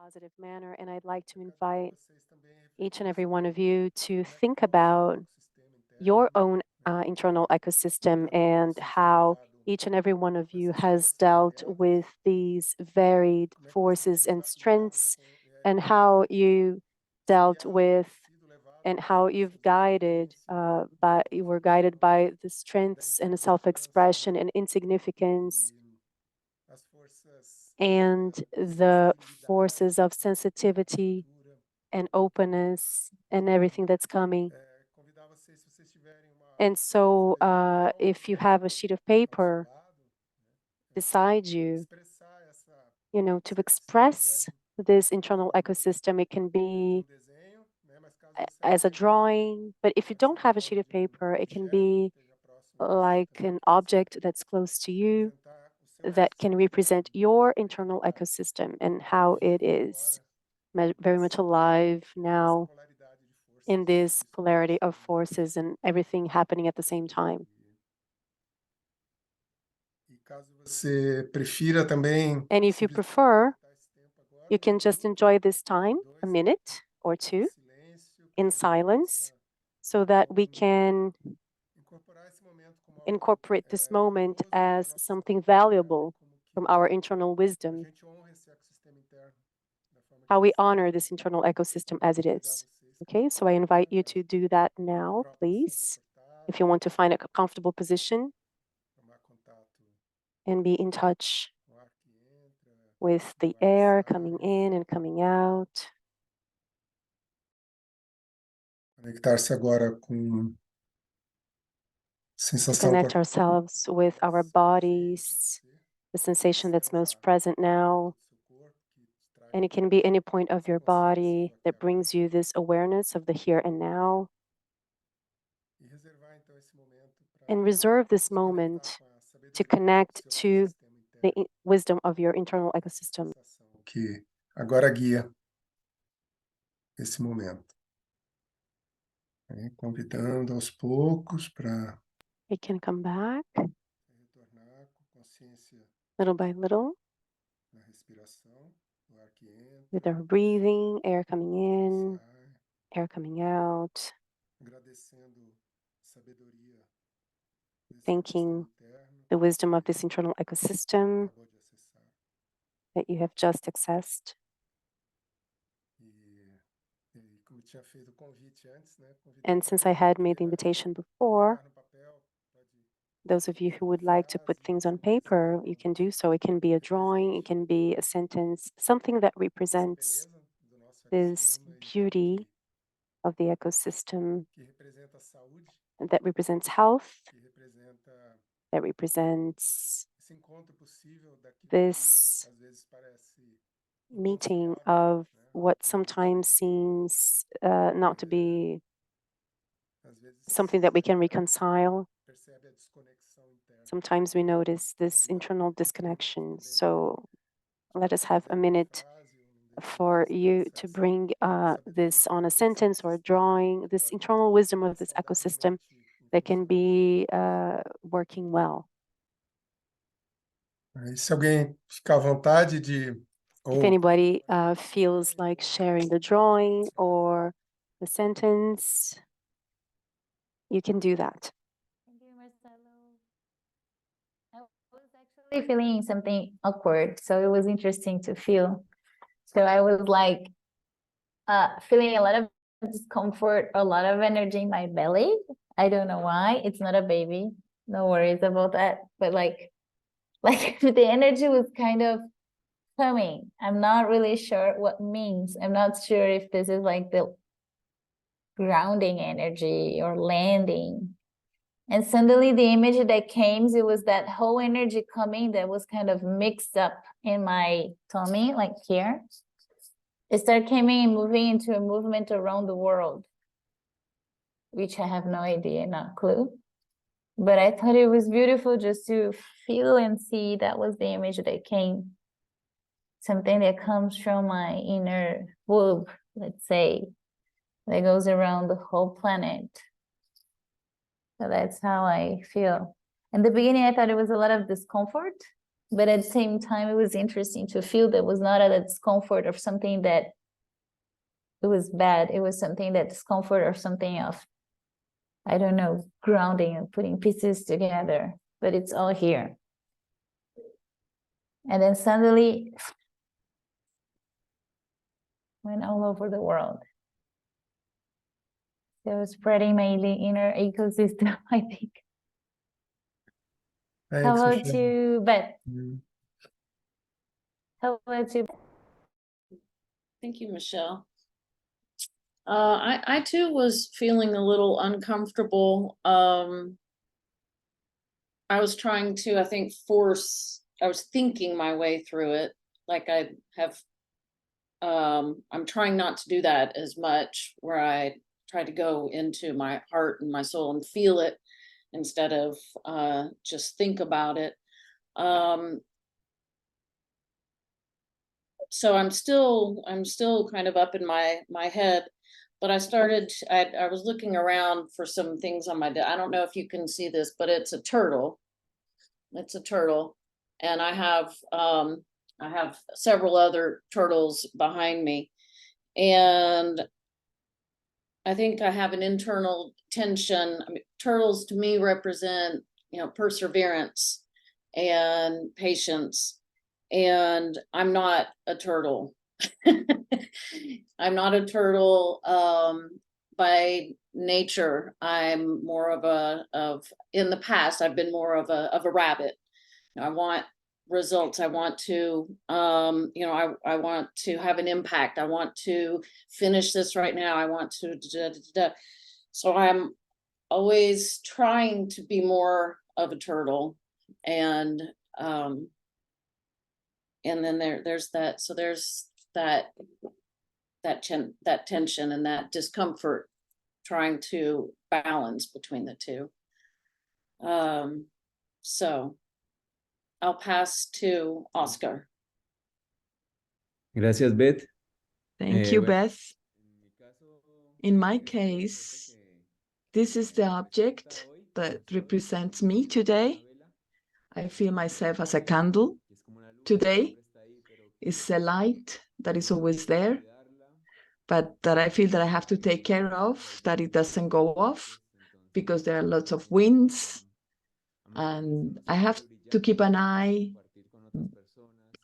positive manner, and I'd like to invite each and every one of you to think about your own internal ecosystem and how each and every one of you has dealt with these varied forces and strengths, and how you dealt with and how you've guided you were guided by the strengths and self-expression and insignificance and the forces of sensitivity and openness and everything that's coming. And so, if you have a sheet of paper beside you, to express this internal ecosystem, it can be as a drawing, but if you don't have a sheet of paper, it can be like an object that's close to you that can represent your internal ecosystem and how it is very much alive now in this polarity of forces and everything happening at the same time. And if you prefer, you can just enjoy this time, a minute or two, in silence, so that we can incorporate this moment as something valuable from our internal wisdom, how we honor this internal ecosystem as it is. Okay, so I invite you to do that now, please. If you want to find a comfortable position and be in touch with the air coming in and coming out. To connect ourselves with our bodies, the sensation that's most present now. And it can be any point of your body that brings you this awareness of the here and now. And reserve this moment to connect to the wisdom of your internal ecosystem. Que agora guia esse momento. Convidando aos poucos para We can come back retornar com consciência little by little na respiração, o ar que entra, with our breathing, air coming in, sai, air coming out, agradecendo a sabedoria desse thanking ecossistema interno the wisdom of this internal que ecosystem acabou de acessar. that you have just accessed. E como tinha feito o convite antes, né? And since I had made the invitation before, Colocar no papel, pode those of you who would like to put things on paper, you can do so. It can be a drawing, it can be a sentence, something that represents beleza do nosso this ecossistema beauty of the ecosystem, que representa a saúde, that represents health, que representa that represents esse encontro possível daquilo this que às vezes parece meeting inconciliável, of né? what sometimes seems not to be Às vezes something that we can reconcile. percebe a desconexão interna. Sometimes we notice this internal disconnection. So let us have a minute for you to bring this on a sentence or a drawing, this internal wisdom of this ecosystem that can be working well. Aí, se alguém ficar à vontade de If anybody feels like sharing the drawing or the sentence, you can do that. Thank you, Marcelo. I was actually feeling something awkward, so it was interesting to feel. So I was like feeling a lot of discomfort, a lot of energy in my belly. I don't know why. It's not a baby. No worries about that. But like the energy was kind of coming. I'm not really sure what means. I'm not sure if this is like the grounding energy or landing. And suddenly the image that came, it was that whole energy coming that was kind of mixed up in my tummy, like here. It started coming and moving into a movement around the world, which I have no idea, not clue. But I thought it was beautiful just to feel and see. That was the image that came. Something that comes from my inner womb, let's say, that goes around the whole planet. So that's how I feel. In the beginning, I thought it was a lot of discomfort, but at the same time, it was interesting to feel that was not a discomfort of something that it was bad. It was something that discomfort or something of, I don't know, grounding and putting pieces together, but it's all here. And then suddenly went all over the world. So spreading my inner ecosystem, I think. É How que você about chama. you, Beth? Hum. How about you? Thank you, Michelle. I too was feeling a little uncomfortable. I was trying to, I think, I was thinking my way through it. Like I have, I'm trying not to do that as much, where I try to go into my heart and my soul and feel it instead of just think about it. So I'm still kind of up in my head, but I was looking around for some things on my I don't know if you can see this, but it's a turtle. It's a turtle, and I have several other turtles behind me, and I think I have an internal tension. I mean, turtles to me represent, perseverance and patience. And I'm not a turtle. I'm not a turtle by nature. I'm more in the past, I've been more of a rabbit. I want results. I want to, I want to have an impact. I want to finish this right now. I want to, so I'm always trying to be more of a turtle. And then there's that, so there's that tension and that discomfort, trying to balance between the two. So I'll pass to Oscar. Gracias, Beth. Thank you, Bueno, Beth. In my case, this is the object that represents me today. I feel myself as a candle. Today is a light that is always there, but that I feel that I have to take care of, that it doesn't go off, because there are lots of winds, and I have to keep an eye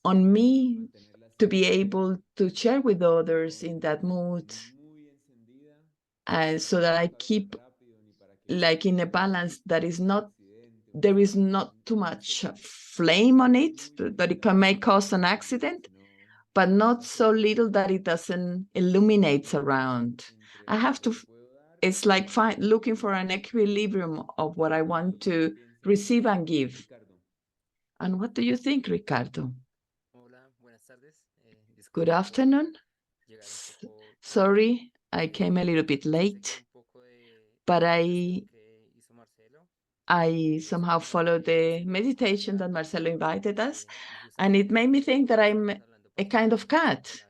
on me to be able to share with others in that mood, so that I keep like in a balance that is not, there is not too much flame on it, that it may cause an accident, but not so little that it doesn't illuminate around. I have to, it's like looking for an equilibrium of what I want to receive and give. And what do you think, Ricardo? Good afternoon. Sorry, I came a little bit late, but I somehow followed the meditation that Marcelo invited us, and it made me think that I'm a kind of cat.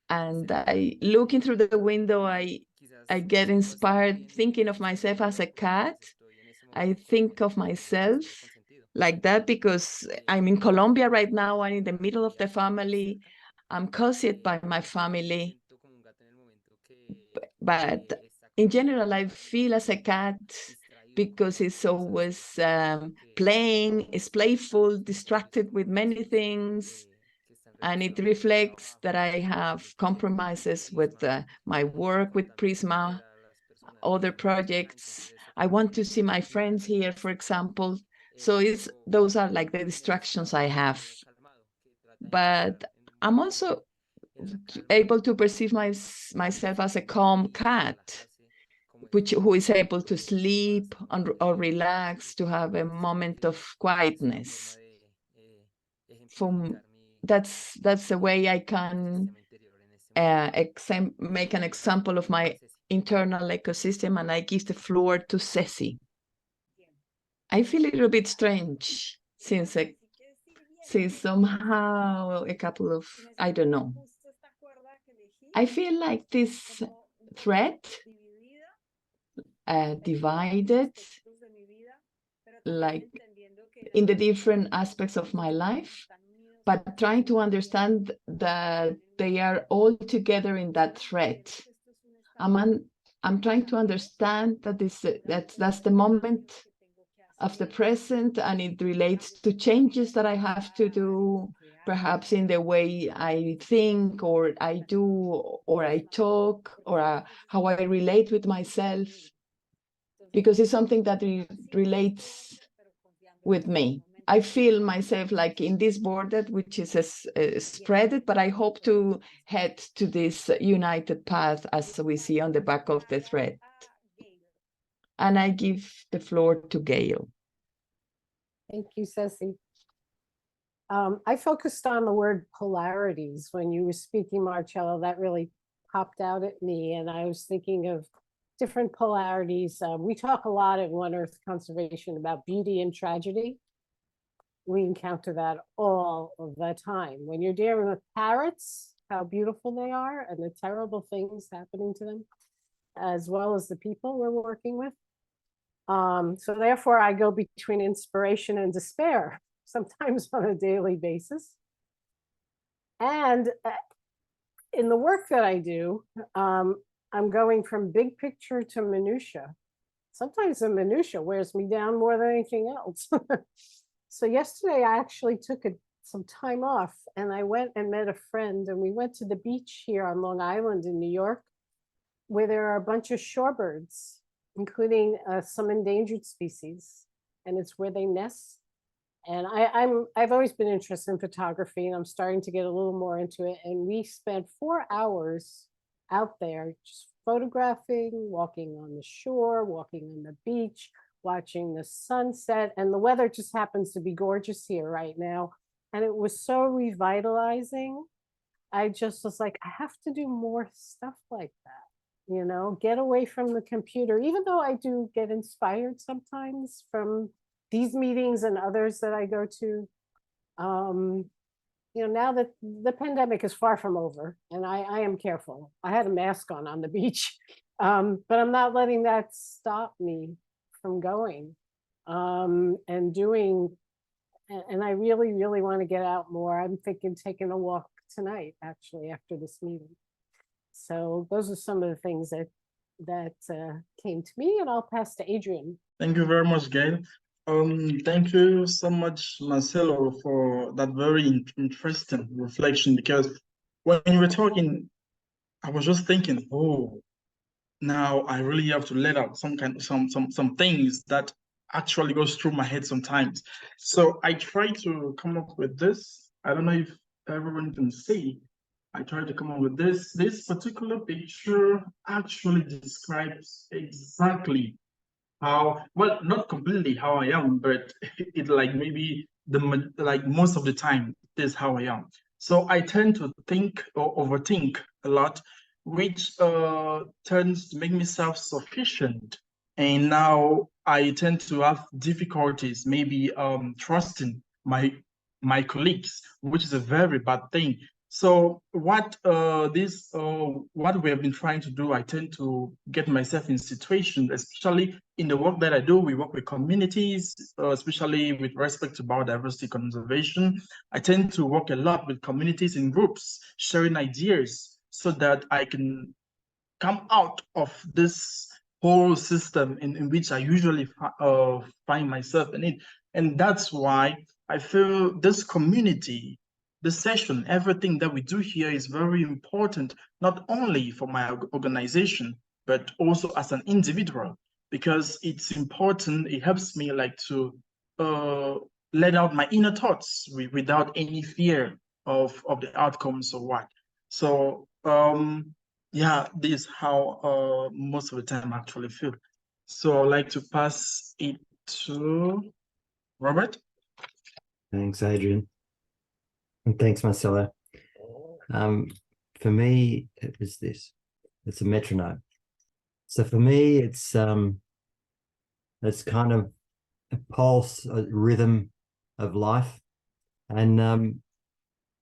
And looking through the window, I get inspired thinking of myself as a cat. I think of myself like that because I'm in Colombia right now. I'm in the middle of the family. I'm cozied by my family. But in general, I feel as a cat because it's always playing, it's playful, distracted with many things. And it reflects that I have compromises with my work with Prisma, other projects. I want to see my friends here, for example. So those are like the distractions I have. But I'm also able to perceive myself as a calm cat, who is able to sleep or relax, to have a moment of quietness. That's the way I can make an example of my internal ecosystem, and I give the floor to Ceci. I feel a little bit strange since somehow a couple of, I don't know. I feel like this thread divided, like in the different aspects of my life, but trying to understand that they are all together in that thread. I'm trying to understand that that's the moment of the present, and it relates to changes that I have to do, perhaps in the way I think, or I do, or I talk, or how I relate with myself, because it's something that relates with me. I feel myself like in this border, which is spread, but I hope to head to this united path as we see on the back of the thread. And I give the floor to Gail. Thank you, Ceci. I focused on the word polarities when you were speaking, Marcello. That really popped out at me, and I was thinking of different polarities. We talk a lot at One Earth Conservation about beauty and tragedy. We encounter that all of the time. When you're dealing with parrots, how beautiful they are and the terrible things happening to them, as well as the people we're working with. So therefore, I go between inspiration and despair, sometimes on a daily basis. And in the work that I do, I'm going from big picture to minutia. Sometimes the minutia wears me down more than anything else. So yesterday, I actually took some time off, and I went and met a friend, and we went to the beach here on Long Island in New York, where there are a bunch of shorebirds, including some endangered species, and it's where they nest. And I've always been interested in photography, and I'm starting to get a little more into it. And we spent 4 hours out there just photographing, walking on the shore, walking on the beach, watching the sunset. And the weather just happens to be gorgeous here right now. And it was so revitalizing. I just was like, I have to do more stuff like that, you know, get away from the computer, even though I do get inspired sometimes from these meetings and others that I go to. You know, now that the pandemic is far from over, and I am careful. I had a mask on the beach, but I'm not letting that stop me from going and doing. And I really, really want to get out more. I'm thinking taking a walk tonight, actually, after this meeting. So those are some of the things that came to me, and I'll pass to Adrian. Thank you very much, Gail. Thank you so much, Marcelo, for that very interesting reflection, because when you were talking, I was just thinking, oh, now I really have to let out some things that actually goes through my head sometimes. So I try to come up with this. I don't know if everyone can see. I try to come up with this. This particular picture actually describes exactly how, well, not completely how I am, but it like maybe like most of the time, this is how I am. So I tend to think or overthink a lot, which tends to make me self-sufficient. And now I tend to have difficulties, maybe trusting my colleagues, which is a very bad thing. So what what we have been trying to do, I tend to get myself in situations, especially in the work that I do. We work with communities, especially with respect to biodiversity conservation. I tend to work a lot with communities in groups, sharing ideas so that I can come out of this whole system in which I usually find myself in it. And that's why I feel this community, the session, everything that we do here is very important, not only for my organization, but also as an individual, because it's important. It helps me like to let out my inner thoughts without any fear of the outcomes or what. So yeah, this is how most of the time I actually feel. So I'd like to pass it to Robert. Thanks, Adrian. And thanks, Marcelo. For me, it was this. It's a metronome. So for me, it's kind of a pulse, a rhythm of life. And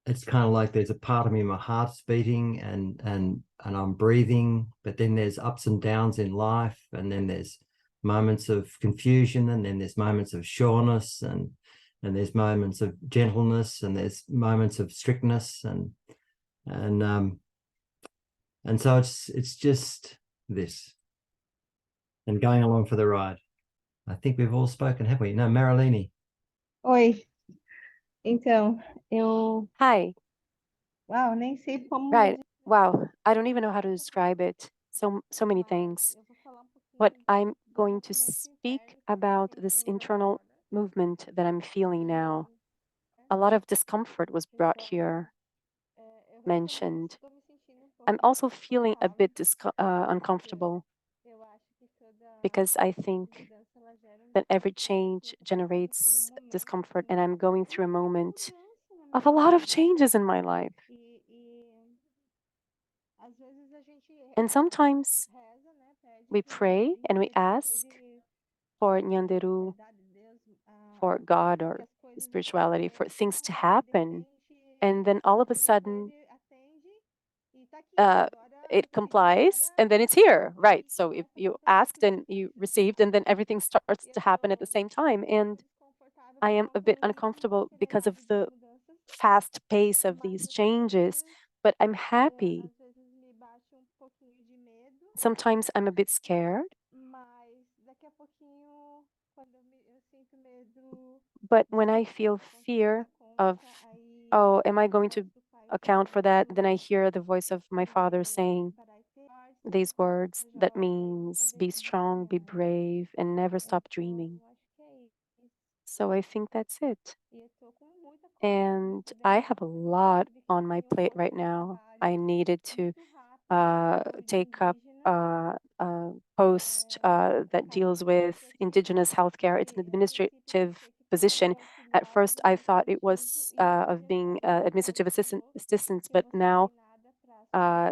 it's kind of like there's a part of me, my heart's beating and I'm breathing, but then there's ups and downs in life, and then there's moments of confusion, and then there's moments of sureness, and and there's moments of gentleness, and there's moments of strictness, and so it's just this, and going along for the ride. I think we've all spoken, have we? No, Marilini. Oi, então, eu, Hi. uau, nem sei como Right. Wow. I don't even know how to describe it. So many things. eu vou falar But pouquinho I'm do going to movimento speak interno que eu tô about this sentindo internal agora. movement that I'm feeling now. A lot of discomfort was brought here, Eu mentioned. estou me sentindo I'm also feeling a bit uncomfortable Eu acho que because I think mudança ela gera that every change generates discomfort, and I'm going through a moment of a lot of changes in my life. às vezes a gente And sometimes reza, né, pede we por pray and we ask for Nyanderu, for God or spirituality, for things to happen. And then all of a sudden, it complies and then it's here, right? So if you asked and you received, and then everything starts to happen at the same time. And I am a bit uncomfortable because of the fast pace of these changes, but I'm happy. Sometimes I'm a bit scared, but when I feel fear of, oh, am I going to account for that? Then I hear the voice of my father saying these words that means be strong, be brave, and never stop dreaming. So I think that's it. And I have a lot on my plate right now. I needed to take up a post that deals with indigenous healthcare. It's an administrative position. At first, I thought it was of being administrative assistant, but now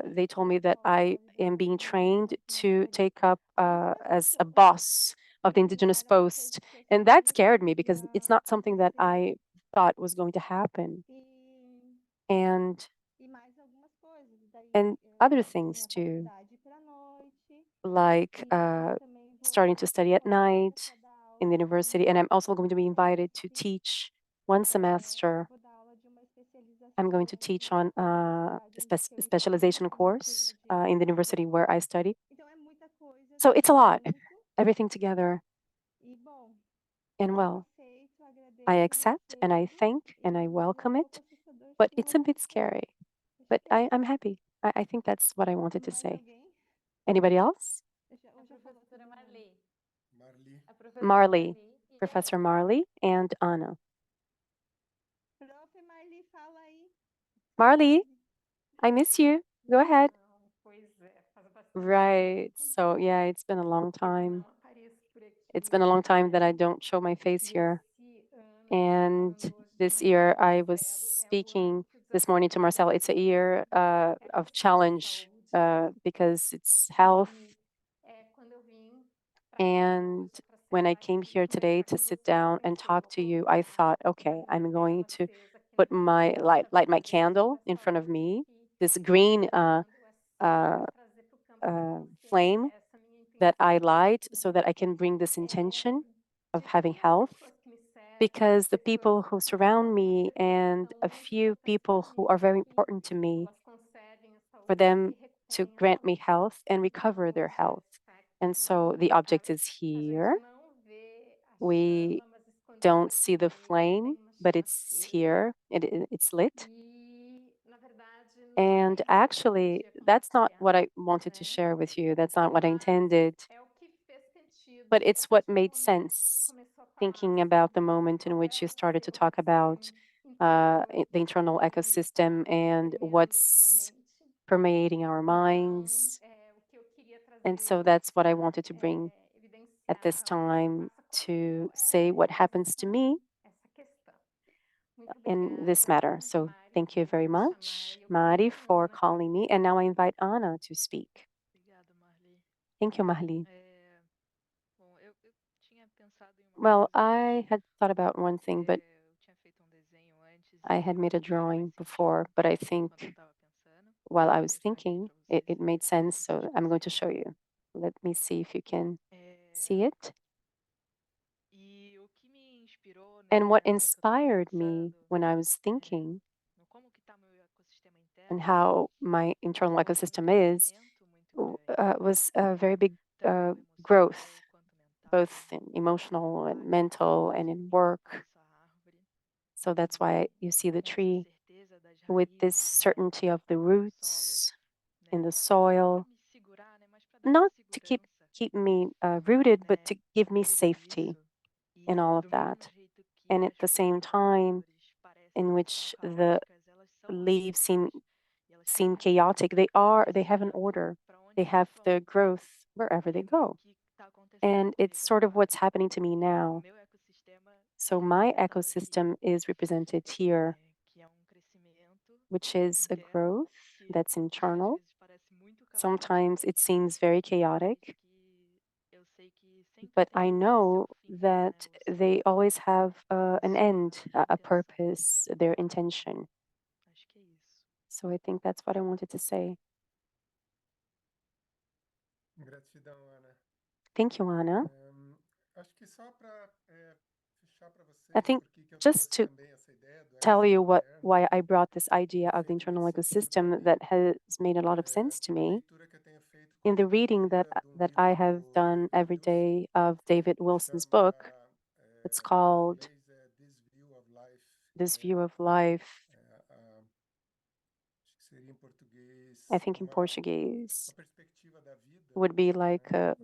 they told me that I am being trained to take up as a boss of the indigenous post. And that scared me because it's not something that I thought was going to happen. And other things too, like starting to study at night in the university. And I'm also going to be invited to teach one semester. I'm going to teach on a specialization course in the university where I study. So it's a lot, everything together. And well, I accept and I thank and I welcome it, but it's a bit scary. But I'm happy. I think that's what I wanted to say. Anybody else? Marli. Marley, Professor Marley, and Anna. Marley, I miss you. Go ahead. Right. So yeah, it's been a long time. It's been a long time that I don't show my face here. And this year I was speaking this morning to Marcel. It's a year of challenge because it's health. And when I came here today to sit down and talk to you, I thought, okay, I'm going to put my light my candle in front of me, this green flame that I light so that I can bring this intention of having health. Because the people who surround me and a few people who are very important to me, for them to grant me health and recover their health. And so the object is here. We don't see the flame, but it's here, it's lit. And actually, that's not what I wanted to share with you. That's not what I intended. But it's what made sense, thinking about the moment in which you started to talk about the internal ecosystem and what's permeating our minds. And so that's what I wanted to bring at this time, to say what happens to me in this matter. So thank you very much, Mari, for calling me. And now I invite Anna to speak. Thank you, Marli. Well, I had thought about one thing, but I had made a drawing before, but I think while I was thinking, it made sense. So I'm going to show you. Let me see if you can see it. And what inspired me when I was thinking and how my internal ecosystem is, was a very big growth, both in emotional and mental and in work. So that's why you see the tree with this certainty of the roots in the soil, not to keep me rooted, but to give me safety in all of that. And at the same time, in which the leaves seem chaotic, they have an order. They have the growth wherever they go. And it's sort of what's happening to me now. So my ecosystem is represented here, which is a growth that's internal. Sometimes it seems very chaotic, but I know that they always have an end, a purpose, their intention. So I think that's what I wanted to say. Gratidão, Ana. Thank you, Ana. Acho que só para fechar para I vocês, think por que que eu just trouxe to também essa ideia do tell you ecossistema interno, why I brought this idea of the feito internal esse estudo para ecosystem mim, that has made a lot of sense to a me. leitura que eu tenho feito In the quase todo reading dia de that I livro have do done David every Wilson, day of David que Wilson's chama, book, it's em called inglês This View of Life, This View of Life. Acho que seria em português I think in uma Portuguese perspectiva da vida, would be like né?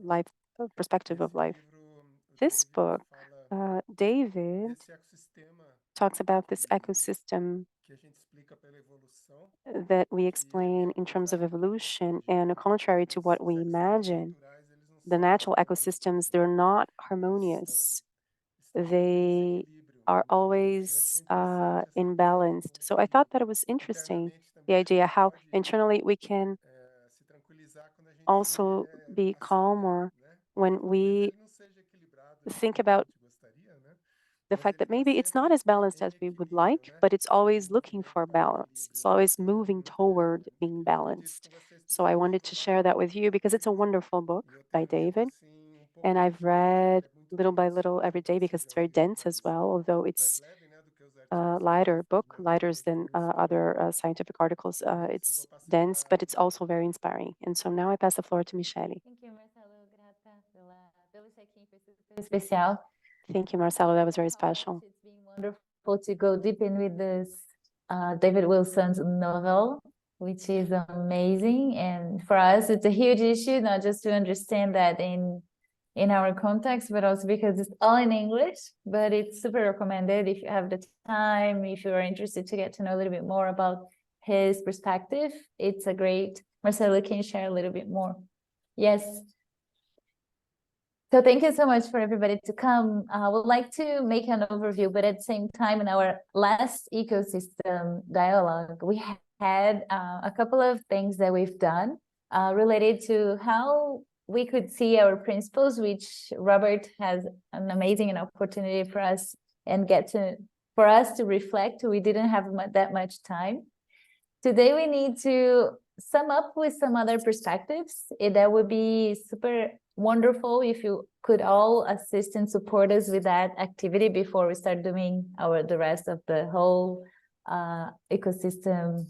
a perspective of Esse life. livro, o This David book, fala David desse ecossistema talks about this que ecosystem a gente explica pela evolução, that we que ele explain é in terms of contrário do que a gente evolution, imagina. and contrary to what Os we ecossistemas imagine, naturais, eles não the são natural harmônicos, ecosystems, né? they're not Eles harmonious. estão em They desequilíbrio are muitas vezes. Eu achei always interessante essa ideia imbalanced. como So I que thought that it was interesting, internamente the também a idea gente how pode internally we can se tranquilizar quando a gente also be calmer né? when Talvez we ele não seja equilibrado think como a about gente gostaria, né? the Mas fact ele that está maybe it's not sempre as balanced em as we would equilíbrio, like, né? but it's Em always looking movimento for para balance. It's equilíbrio, né? always Então, moving toward being queria dividir isso balanced. com vocês So I porque wanted to share that with you because it's a wonderful book eu by tenho lido David. assim pouco And por I've dia, né? read Ele é muito little by denso, little né? every day Embora because seja it's very um livro dense as mais well, although mais it's leve, né, do que os a artigos lighter científicos, book, mas lighter mas than denso também. other scientific articles. Por isso, It's vou passar dense, but it's para also very inspiring. And so now I pass the floor to Michele. Thank you, Marcelo. Grata pelo check-in, foi super especial. Thank you, Marcelo. That was very special. It's been wonderful to go deep in with this David Wilson's novel, which is amazing. And for us, it's a huge issue, not just to understand that in our context, but also because it's all in English, but it's super recommended if you have the time, if you are interested to get to know a little bit more about his perspective. It's a great, Marcelo can share a little bit more. Yes. So thank you so much for everybody to come. I would like to make an overview, but at the same time, in our last ecosystem dialogue, we had a couple of things that we've done related to how we could see our principles, which Robert has an amazing opportunity for us and for us to reflect. We didn't have that much time. Today, we need to sum up with some other perspectives. That would be super wonderful if you could all assist and support us with that activity before we start doing the rest of the whole ecosystem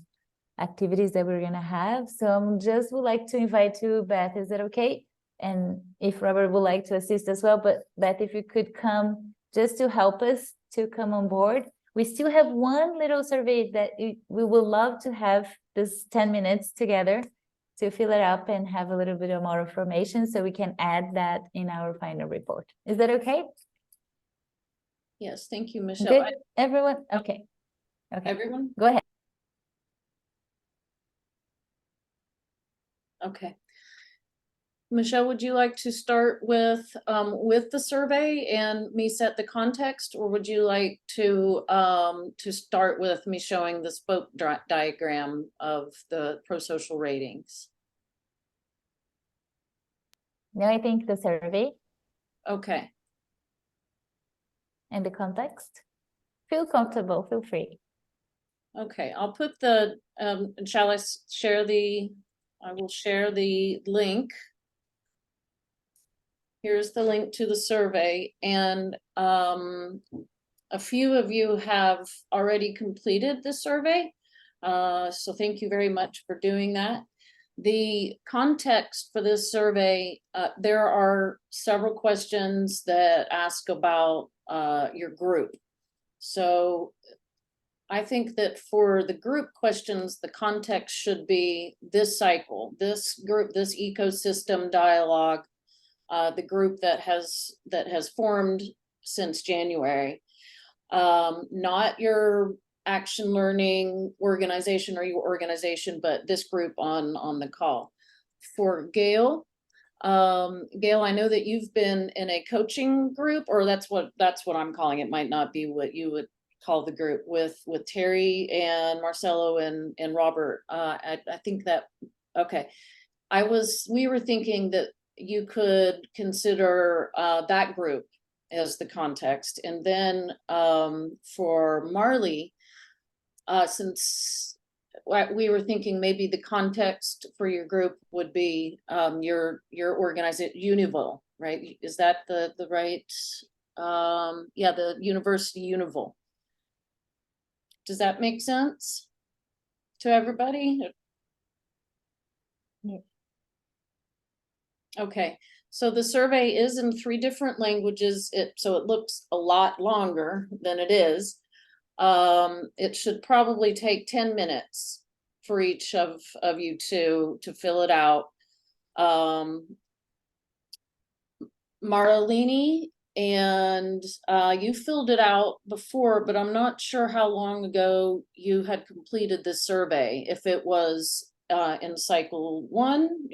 activities that we're going to have. So I just would like to invite you, Beth, is that okay? And if Robert would like to assist as well, but Beth, if you could come just to help us to come on board. We still have one little survey that we would love to have this 10 minutes together to fill it up and have a little bit more information so we can add that in our final report. Is that okay? Yes, thank you, Michelle. Good, everyone? Okay. Okay. Everyone? Go ahead. Okay. Michelle, would you like to start with the survey and me set the context, or would you like to start with me showing the spoke diagram of the prosocial ratings? No, I think the survey. Okay. And the context. Feel comfortable, feel free. Okay, I'll put shall I share I will share the link. Here's the link to the survey, and a few of you have already completed the survey. So thank you very much for doing that. The context for this survey, there are several questions that ask about your group. So I think that for the group questions, the context should be this cycle, this group, this ecosystem dialogue, the group that has formed since January. Not your action learning organization or your organization, but this group on the call. For Gail, Gail, I know that you've been in a coaching group, or that's what I'm calling it. Might not be what you would call the group with Terry and Marcelo and Robert. I think that, okay. We were thinking that you could consider that group as the context. And then for Marley, since we were thinking maybe the context for your group would be your organization, Univille, right? Is that the right, yeah, the University Univille. Does that make sense to everybody? Yeah. Okay, so the survey is in 3 different languages, so it looks a lot longer than it is. It should probably take 10 minutes for each of you to fill it out. Marlene, and you filled it out before, but I'm not sure how long ago you had completed the survey, if it was in cycle 1,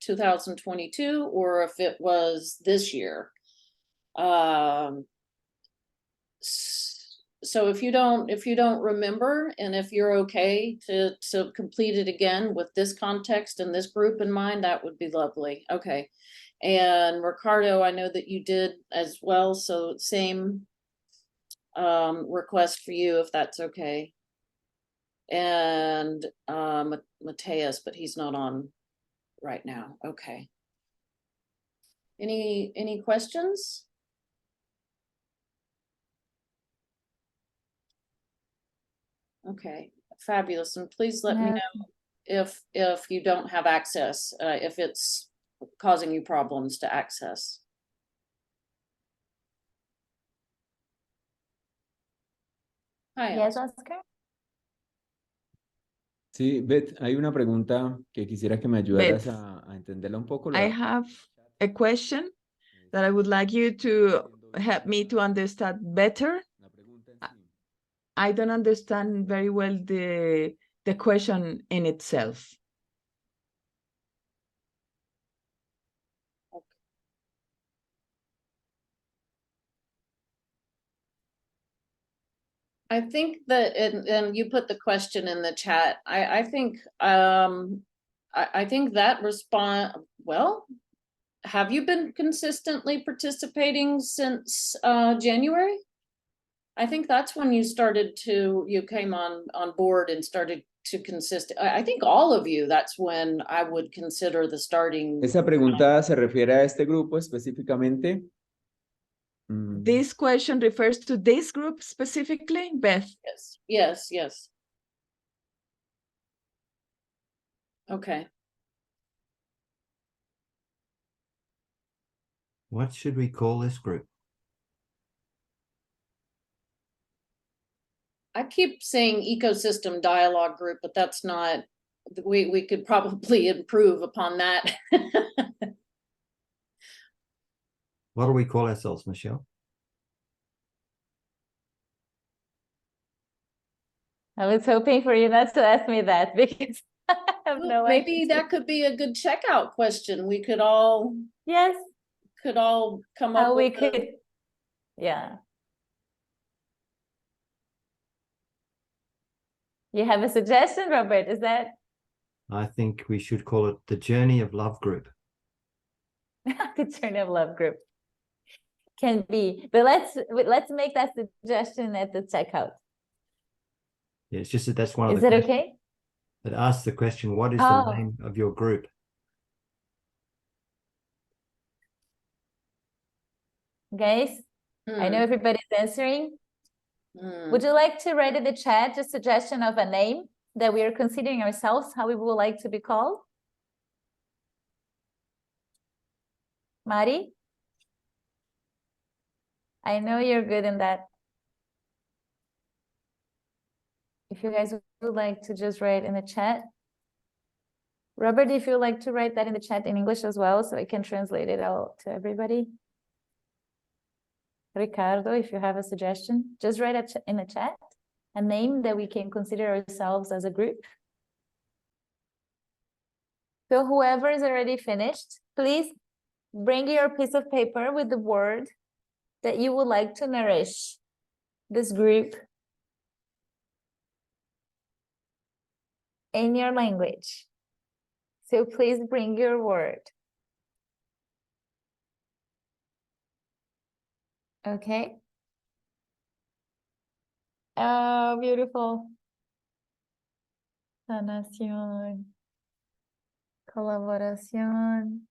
2022, or if it was this year. So if you don't remember, and if you're okay to complete it again with this context and this group in mind, that would be lovely. Okay. And Ricardo, I know that you did as well, so same request for you, if that's okay. And Mateus, but he's not on right now. Okay. Any questions? Okay, fabulous. And please let me know if you don't have access, if it's causing you problems to access. Hi, Yes, Oscar. Oscar? Sí, Beth, hay una pregunta que quisiera que me ayudaras Beth, a entenderla un poco. I have a question that I would like you to help me to understand better. La pregunta en sí. I don't understand very well the question in itself. I think that, and you put the question in the chat. I think I think that response, well, have you been consistently participating since January? I think that's when you came on board and started to I think all of you, that's when I would consider the starting. ¿Esa pregunta se refiere a este grupo específicamente? This question refers to this group specifically, Beth? Yes. Okay. What should we call this group? I keep saying ecosystem dialogue group, but that's not, we could probably improve upon that. What do we call ourselves, Michelle? I was hoping for you not to ask me that because I have no Maybe idea. that could be a good checkout question. We could all Yes, come how up we with could, yeah. You have a suggestion, Robert? Is that I think we should call it the Journey of Love Group. the Journey of Love group? Can be, but let's make that suggestion at the checkout. Yeah, it's just that that's one of Is the it questions okay? that asks the question, what is Oh. the name of your group? Guys, I know everybody's answering. Would you like to write in the chat a suggestion of a name that we are considering ourselves, how we would like to be called? Mari? I know you're good in that. If you guys would like to just write in the chat. Robert, if you'd like to write that in the chat in English as well, so I can translate it out to everybody. Ricardo, if you have a suggestion, just write it in the chat a name that we can consider ourselves as a group. So whoever is already finished, please bring your piece of paper with the word that you would like to nourish this group in your language. So please bring your word. Okay. Oh, beautiful. Sanación. Colaboración.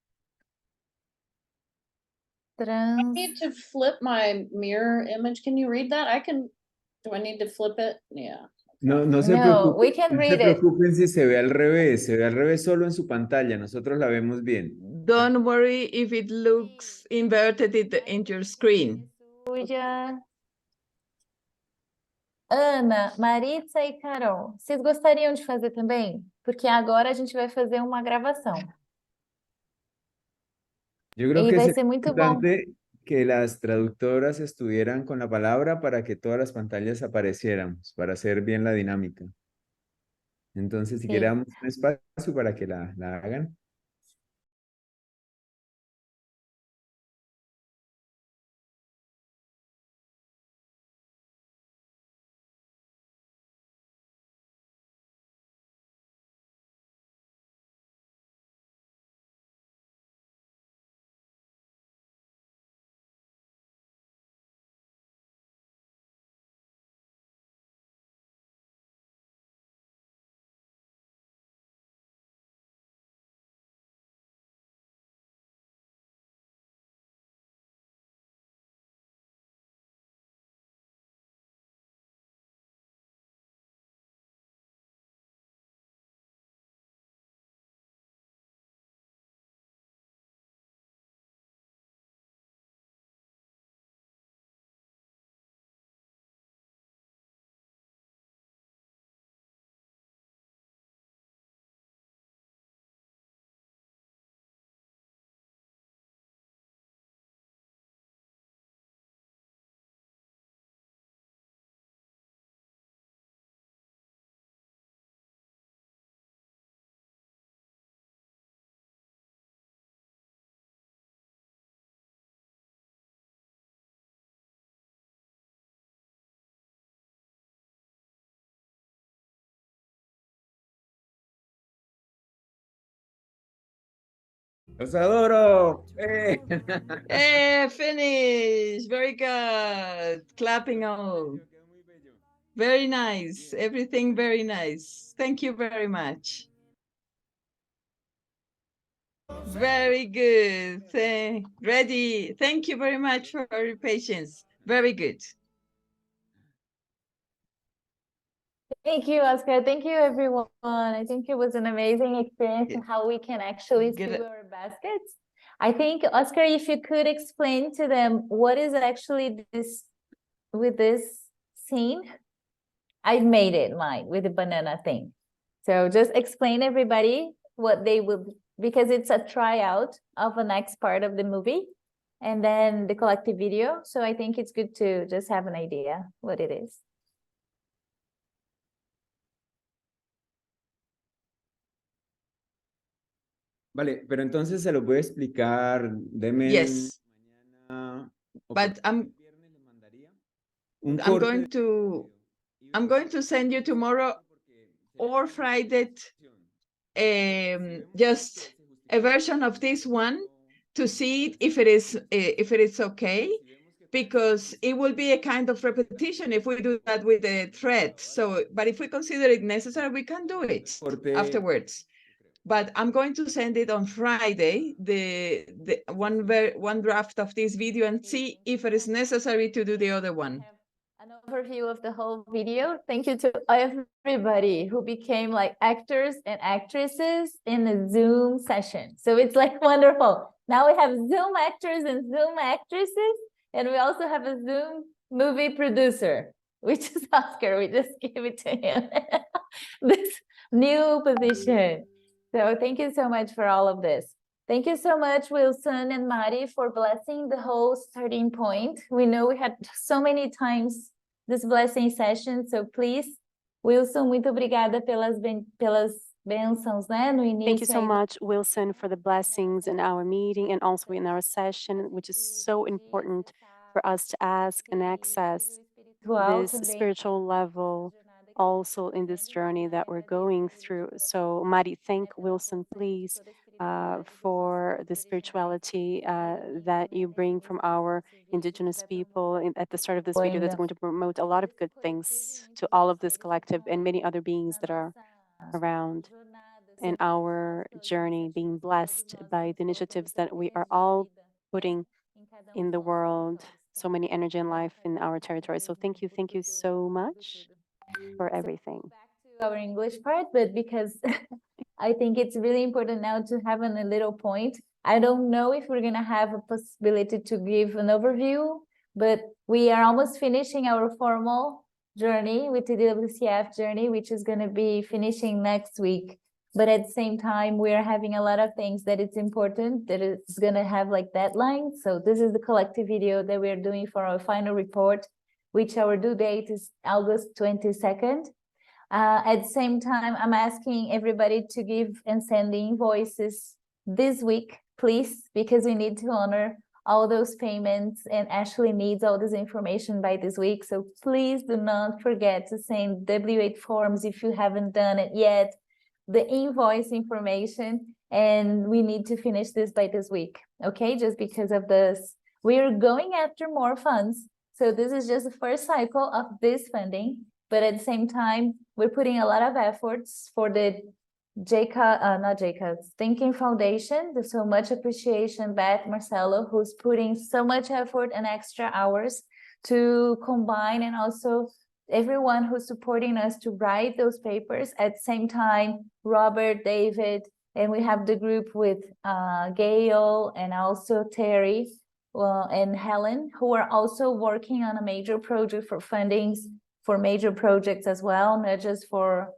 I need to flip my mirror image. Can you read that? Do I need to flip it? Yeah. No se No, we preocupen, can no se read it. preocupen si se ve al revés solo en su pantalla, nosotros la vemos bien. Don't worry if it looks inverted in your screen. Suja. Ana, Maritza e Carol, vocês gostariam de fazer também? Porque agora a gente vai fazer uma gravação. Yo creo E que vai es ser muito bom. importante que las traductoras estuvieran con la palabra para que todas las pantallas apareciéramos, para hacer bien la dinámica. Entonces, si Sí. queramos un espacio para que la hagan. ¡Los adoro! Finish. Very good. Clapping all. Very nice. Everything very nice. Thank you very much. Very good. Ready. Thank you very much for your patience. Very good. Thank you, Oscar. Thank you, everyone. I think it was an amazing experience and how we can actually Get see it. our baskets. I think, Oscar, if you could explain to them what is actually this with this scene. I've made it mine with the banana thing. So just explain everybody what they will, because it's a tryout of the next part of the movie and then the collective video. So I think it's good to just have an idea what it is. Vale, pero entonces se lo voy a explicar. Deme Yes. mañana o But por I'm viernes le mandaría un corte I'm going to send you tomorrow or Friday just a version of this one to see if it is okay, because it will be a kind of repetition if we do that with the thread. So, but if we consider it necessary, we can do it afterwards. But I'm going to send it on Friday, the one draft of this video, and see if it is necessary to do the other one. an overview of the whole video. Thank you to everybody who became like actors and actresses in the Zoom session. So it's like wonderful. Now we have Zoom actors and Zoom actresses, and we also have a Zoom movie producer, which is Oscar. We just gave it to him. This new position. So thank you so much for all of this. Thank you so much, Wilson and Mari, for blessing the whole starting point. We know we had so many times this blessing session, so please, Wilson, muito obrigada pelas bênçãos, né, no início. Thank you so aí. much, Wilson, for the blessings in our meeting and also in our session, which is so important for us to ask and access this spiritual level also in this journey that we're going through. So, Mari, thank Wilson, please, for the spirituality that you bring from our indigenous people at the start of this video that's going to promote a lot of good things to all of this collective and many other beings that are around in our journey, being blessed by the initiatives that we are all putting in the world, so many energy and life in our territory. So thank you so much for everything. Our English part, but because I think it's really important now to have a little point. I don't know if we're gonna have a possibility to give an overview, but we are almost finishing our formal journey with the TWCF journey, which is gonna be finishing next week. But at the same time, we are having a lot of things that it's important that it's gonna have like deadlines. So this is the collective video that we're doing for our final report, which our due date is August 22nd. At the same time, I'm asking everybody to give and send the invoices this week, please, because we need to honor all those payments and Ashley needs all this information by this week. So please do not forget to send W8 forms if you haven't done it yet, the invoice information, and we need to finish this by this week, okay? Just because of this, we're going after more funds. So this is just the first cycle of this funding, but at the same time, we're putting a lot of efforts for the Thinking Foundation. There's so much appreciation, Beth, Marcelo, who's putting so much effort and extra hours to combine, and also everyone who's supporting us to write those papers. At the same time, Robert, David, and we have the group with Gail and also Terry and Helen, who are also working on a major project for fundings for major projects as well, not just for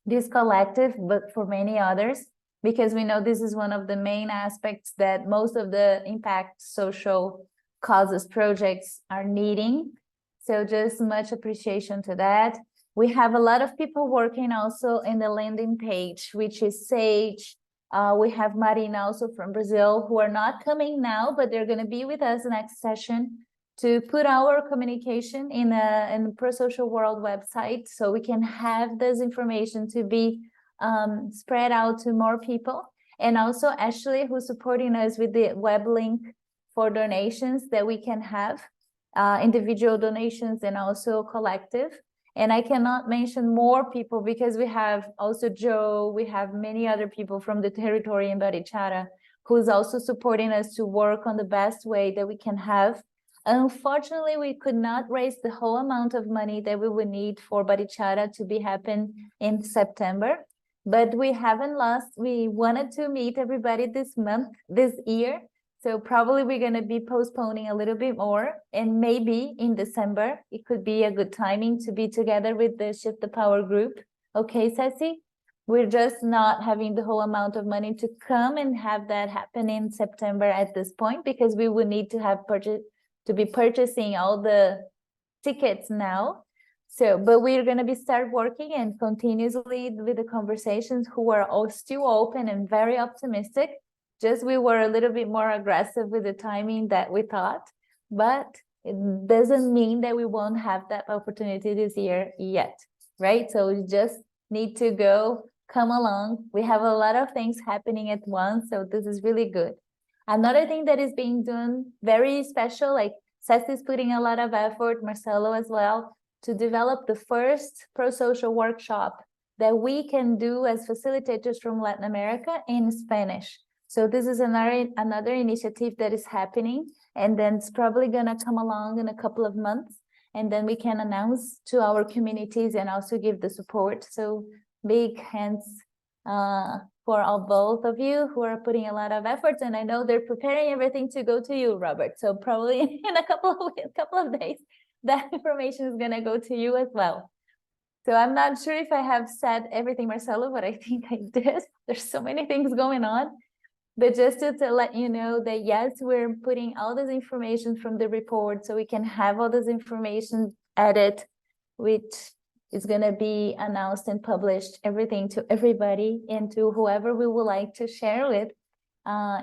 this collective, but for many others, because we know this is one of the main aspects that most of the impact social causes projects are needing. So just much appreciation to that. We have a lot of people working also in the landing page, which is Sage. We have Marina also from Brazil, who are not coming now, but they're going to be with us next session to put our communication in the Prosocial World website, so we can have this information to be spread out to more people. And also Ashley, who's supporting us with the web link for donations that we can have, individual donations and also collective. And I cannot mention more people because we have also Joe, we have many other people from the territory in Barichara who's also supporting us to work on the best way that we can have. Unfortunately, we could not raise the whole amount of money that we would need for Barichara to be happen in September, but we haven't lost. We wanted to meet everybody this month, this year. So probably we're going to be postponing a little bit more, and maybe in December, it could be a good timing to be together with the Shift the Power group. Okay, Ceci? We're just not having the whole amount of money to come and have that happen in September at this point, because we would need to have be purchasing all the tickets now. So, but we're going to be start working and continuously with the conversations who are all still open and very optimistic. Just we were a little bit more aggressive with the timing that we thought, but it doesn't mean that we won't have that opportunity this year yet, right? So we just need to come along. We have a lot of things happening at once, so this is really good. Another thing that is being done very special, like Ceci is putting a lot of effort, Marcelo as well, to develop the first Prosocial workshop that we can do as facilitators from Latin America in Spanish. So this is another initiative that is happening, and then it's probably gonna come along in a couple of months. and then we can announce to our communities and also give the support. So big hands for all both of you who are putting a lot of efforts, and I know they're preparing everything to go to you, Robert. So probably in a couple of days, that information is gonna go to you as well. So I'm not sure if I have said everything, Marcelo, but I think I did. There's so many things going on. But just to let you know that yes, we're putting all this information from the report so we can have all this information added, which is going to be announced and published, everything to everybody and to whoever we would like to share with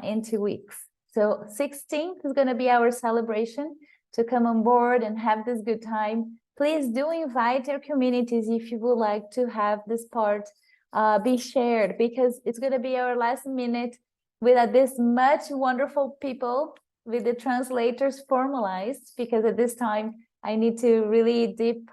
in 2 weeks. So 16th is going to be our celebration to come on board and have this good time. Please do invite your communities if you would like to have this part be shared, because it's going to be our last minute with this much wonderful people, with the translators formalized, because at this time I need to really deep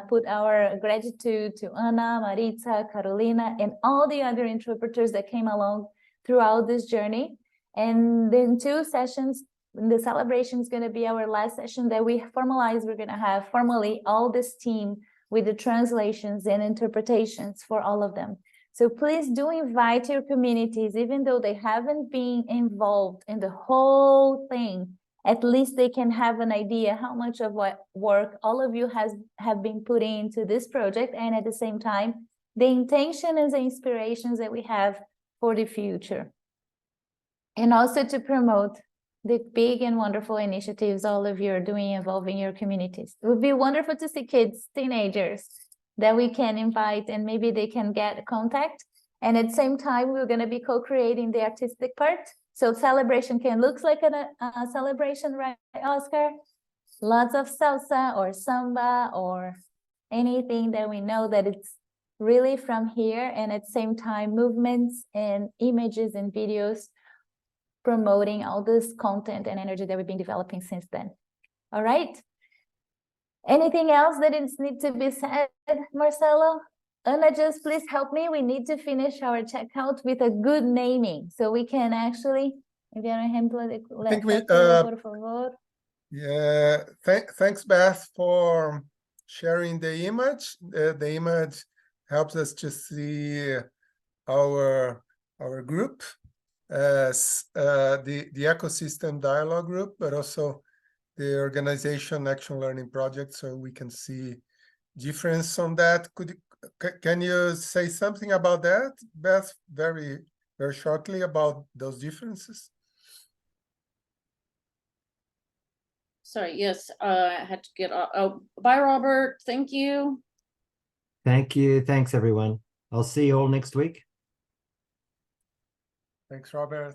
put our gratitude to Ana, Maritza, Carolina, and all the other interpreters that came along throughout this journey. And then 2 sessions, the celebration is going to be our last session that we formalize. We're going to have formally all this team with the translations and interpretations for all of them. So please do invite your communities, even though they haven't been involved in the whole thing. At least they can have an idea how much of what work all of you have been putting into this project, and at the same time, the intention and the inspirations that we have for the future. And also to promote the big and wonderful initiatives all of you are doing involving your communities. It would be wonderful to see kids, teenagers, that we can invite, and maybe they can get contact. And at the same time, we're going to be co-creating the artistic part. So celebration can look like a celebration, right, Oscar? Lots of salsa or samba or anything that we know that it's really from here, and at the same time, movements and images and videos promoting all this content and energy that we've been developing since then. All right. Anything else that needs to be said, Marcelo? Ana, just please help me. We need to finish our checkout with a good naming, so we can actually enviar un ejemplo de por favor. Yeah, thanks, Beth, for sharing the image. The image helps us to see our group as the ecosystem dialogue group, but also the organization Action Learning Project, so we can see difference on that. Can you say something about that, Beth, very shortly about those differences? Sorry, yes, I had to get off. Oh, bye, Robert. Thank you. Thank you. Thanks, everyone. I'll see you all next week. Thanks, Robert.